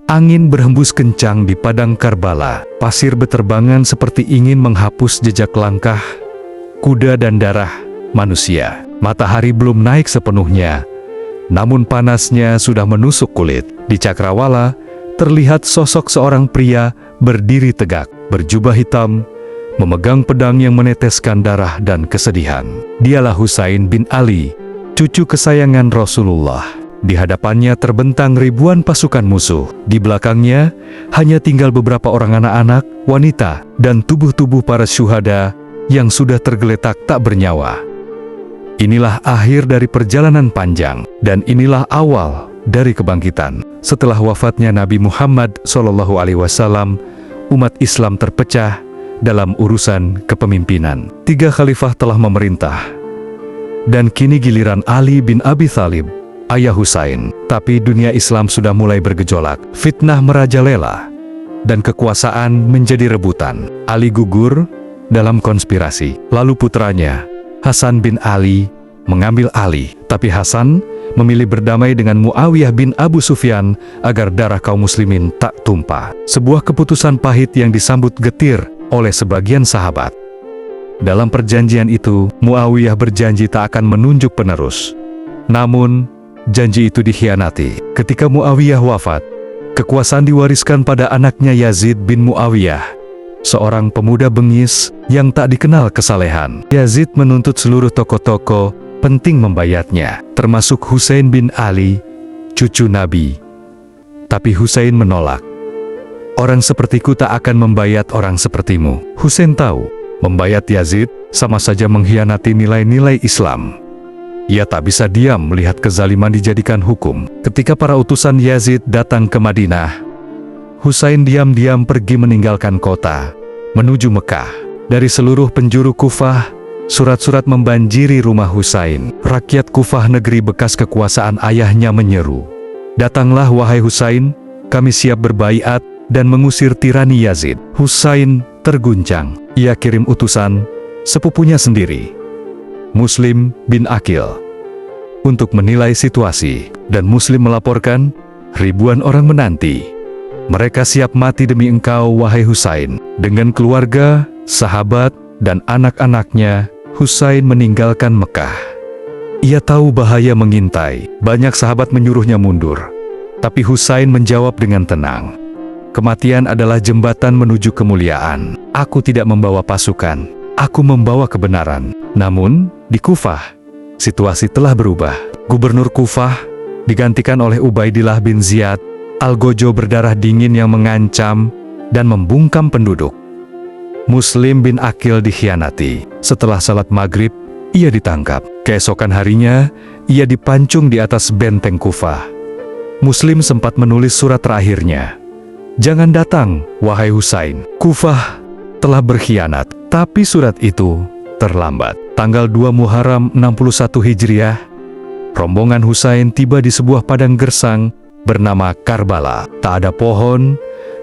Angin berhembus kencang di padang Karbala. Pasir beterbangan seperti ingin menghapus jejak langkah kuda dan darah manusia. Matahari belum naik sepenuhnya, namun panasnya sudah menusuk kulit. Di cakrawala, terlihat sosok seorang pria berdiri tegak, berjubah hitam, memegang pedang yang meneteskan darah dan kesedihan. Dialah Husain bin Ali, cucu kesayangan Rasulullah. Di hadapannya terbentang ribuan pasukan musuh. Di belakangnya hanya tinggal beberapa orang anak-anak, wanita, dan tubuh-tubuh para syuhada yang sudah tergeletak tak bernyawa. Inilah akhir dari perjalanan panjang, dan inilah awal dari kebangkitan. Setelah wafatnya Nabi Muhammad SAW, umat Islam terpecah dalam urusan kepemimpinan. 3 khalifah telah memerintah, dan kini giliran Ali bin Abi Thalib, ayah Husain. Tapi dunia Islam sudah mulai bergejolak. Fitnah merajalela, dan kekuasaan menjadi rebutan. Ali gugur dalam konspirasi. Lalu putranya, Hasan bin Ali, mengambil alih. Tapi Hasan memilih berdamai dengan Muawiyah bin Abu Sufyan agar darah kaum muslimin tak tumpah. Sebuah keputusan pahit yang disambut getir oleh sebagian sahabat. Dalam perjanjian itu, Muawiyah berjanji tak akan menunjuk penerus. Namun, janji itu dikhianati. Ketika Muawiyah wafat, kekuasaan diwariskan pada anaknya Yazid bin Muawiyah, seorang pemuda bengis yang tak dikenal kesalehan. Yazid menuntut seluruh tokoh-tokoh penting membayatnya, termasuk Husain bin Ali, cucu Nabi. Tapi Husain menolak. Orang sepertiku tak akan membayat orang sepertimu. Husain tahu, membayat Yazid sama saja mengkhianati nilai-nilai Islam. Ia tak bisa diam melihat kezaliman dijadikan hukum. Ketika para utusan Yazid datang ke Madinah, Husain diam-diam pergi meninggalkan kota, menuju Mekah. Dari seluruh penjuru Kufah, surat-surat membanjiri rumah Husain. Rakyat Kufah, negeri bekas kekuasaan ayahnya, menyeru, "Datanglah wahai Husain, kami siap berbaiat dan mengusir tirani Yazid." Husain terguncang. Ia kirim utusan, sepupunya sendiri, Muslim bin Aqil, untuk menilai situasi. Dan Muslim melaporkan, ribuan orang menanti. Mereka siap mati demi engkau, wahai Husain. Dengan keluarga, sahabat, dan anak-anaknya, Husain meninggalkan Mekah. Ia tahu bahaya mengintai. Banyak sahabat menyuruhnya mundur. Tapi Husain menjawab dengan tenang, "Kematian adalah jembatan menuju kemuliaan. Aku tidak membawa pasukan, aku membawa kebenaran." Namun, di Kufah, situasi telah berubah. Gubernur Kufah digantikan oleh Ubaidillah bin Ziyad. Al-Gojo berdarah dingin yang mengancam dan membungkam penduduk. Muslim bin Aqil dikhianati. Setelah salat maghrib, ia ditangkap. Keesokan harinya, ia dipancung di atas benteng Kufah. Muslim sempat menulis surat terakhirnya, "Jangan datang, wahai Husain. Kufah telah berkhianat." Tapi surat itu terlambat. Tanggal 2 Muharram 61 Hijriah, rombongan Husain tiba di sebuah padang gersang bernama Karbala. Tak ada pohon,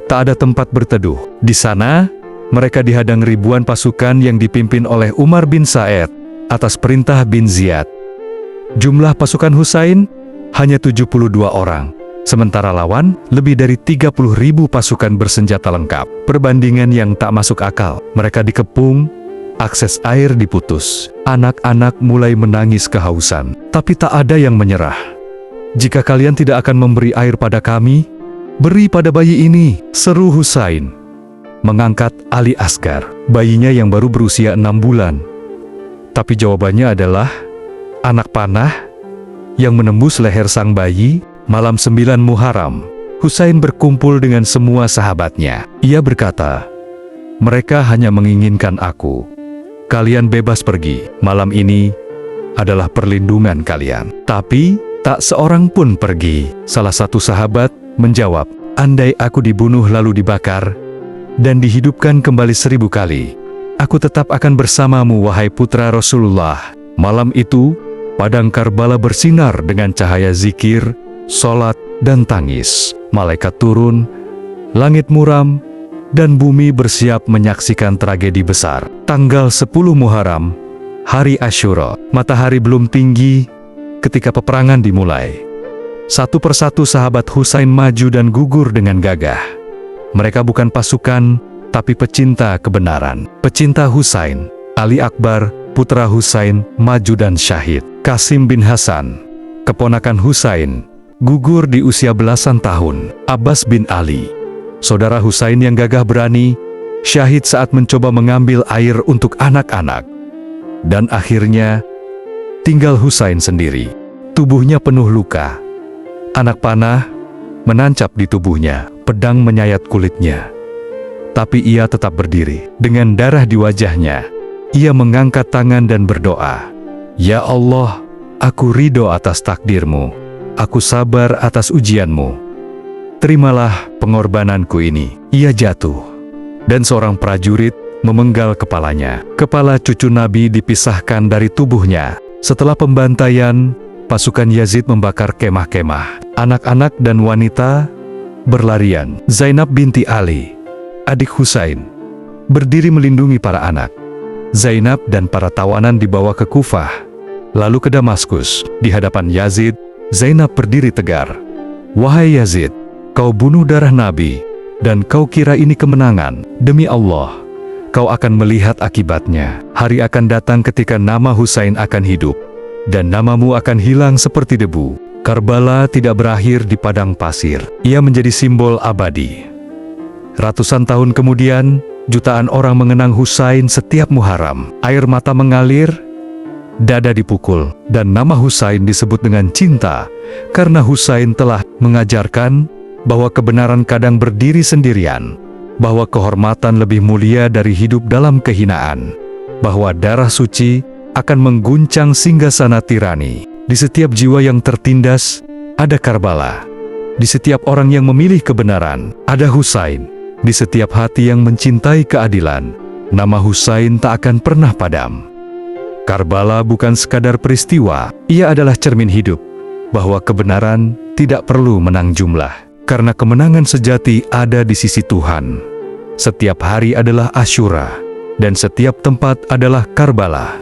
tak ada tempat berteduh. Di sana, mereka dihadang ribuan pasukan yang dipimpin oleh Umar bin Sa'ed atas perintah bin Ziyad. Jumlah pasukan Husain hanya 72 orang, sementara lawan lebih dari 30.000 pasukan bersenjata lengkap. Perbandingan yang tak masuk akal. Mereka dikepung, akses air diputus. Anak-anak mulai menangis kehausan, tapi tak ada yang menyerah. "Jika kalian tidak akan memberi air pada kami, beri pada bayi ini," seru Husain, mengangkat Ali Asgar, bayinya yang baru berusia 6 bulan. Tapi jawabannya adalah anak panah yang menembus leher sang bayi. Malam 9 Muharram, Husain berkumpul dengan semua sahabatnya. Ia berkata, "Mereka hanya menginginkan aku. Kalian bebas pergi. Malam ini adalah perlindungan kalian." Tapi tak seorang pun pergi. Salah satu sahabat menjawab, "Andai aku dibunuh lalu dibakar dan dihidupkan kembali 1000 kali, aku tetap akan bersamamu, wahai putra Rasulullah." Malam itu, padang Karbala bersinar dengan cahaya zikir, sholat, dan tangis. Malaikat turun, langit muram, dan bumi bersiap menyaksikan tragedi besar. Tanggal 10 Muharram, hari Asyura, matahari belum tinggi ketika peperangan dimulai. Satu persatu sahabat Husain maju dan gugur dengan gagah. Mereka bukan pasukan, tapi pecinta kebenaran. Pecinta Husain, Ali Akbar, putra Husain, maju dan syahid. Qasim bin Hasan, keponakan Husain, gugur di usia belasan tahun. Abbas bin Ali, saudara Husain yang gagah berani, syahid saat mencoba mengambil air untuk anak-anak. Dan akhirnya, tinggal Husain sendiri. Tubuhnya penuh luka. Anak panah menancap di tubuhnya, pedang menyayat kulitnya. Tapi ia tetap berdiri. Dengan darah di wajahnya, ia mengangkat tangan dan berdoa, "Ya Allah, aku ridho atas takdirmu. Aku sabar atas ujianmu. Terimalah pengorbananku ini." Ia jatuh, dan seorang prajurit memenggal kepalanya. Kepala cucu Nabi dipisahkan dari tubuhnya. Setelah pembantaian, pasukan Yazid membakar kemah-kemah. Anak-anak dan wanita berlarian. Zainab binti Ali, adik Husain, berdiri melindungi para anak. Zainab dan para tawanan dibawa ke Kufah, lalu ke Damaskus. Di hadapan Yazid, Zainab berdiri tegar. "Wahai Yazid, kau bunuh darah Nabi, dan kau kira ini kemenangan. Demi Allah, kau akan melihat akibatnya. Hari akan datang ketika nama Husain akan hidup, dan namamu akan hilang seperti debu." Karbala tidak berakhir di padang pasir. Ia menjadi simbol abadi. Ratusan tahun kemudian, jutaan orang mengenang Husain setiap Muharram. Air mata mengalir, dada dipukul, dan nama Husain disebut dengan cinta, karena Husain telah mengajarkan bahwa kebenaran kadang berdiri sendirian, bahwa kehormatan lebih mulia dari hidup dalam kehinaan, bahwa darah suci akan mengguncang singgasana tirani. Di setiap jiwa yang tertindas, ada Karbala. Di setiap orang yang memilih kebenaran, ada Husain. Di setiap hati yang mencintai keadilan, nama Husain tak akan pernah padam. Karbala bukan sekadar peristiwa, ia adalah cermin hidup, bahwa kebenaran tidak perlu menang jumlah, karena kemenangan sejati ada di sisi Tuhan. Setiap hari adalah Asyura, dan setiap tempat adalah Karbala.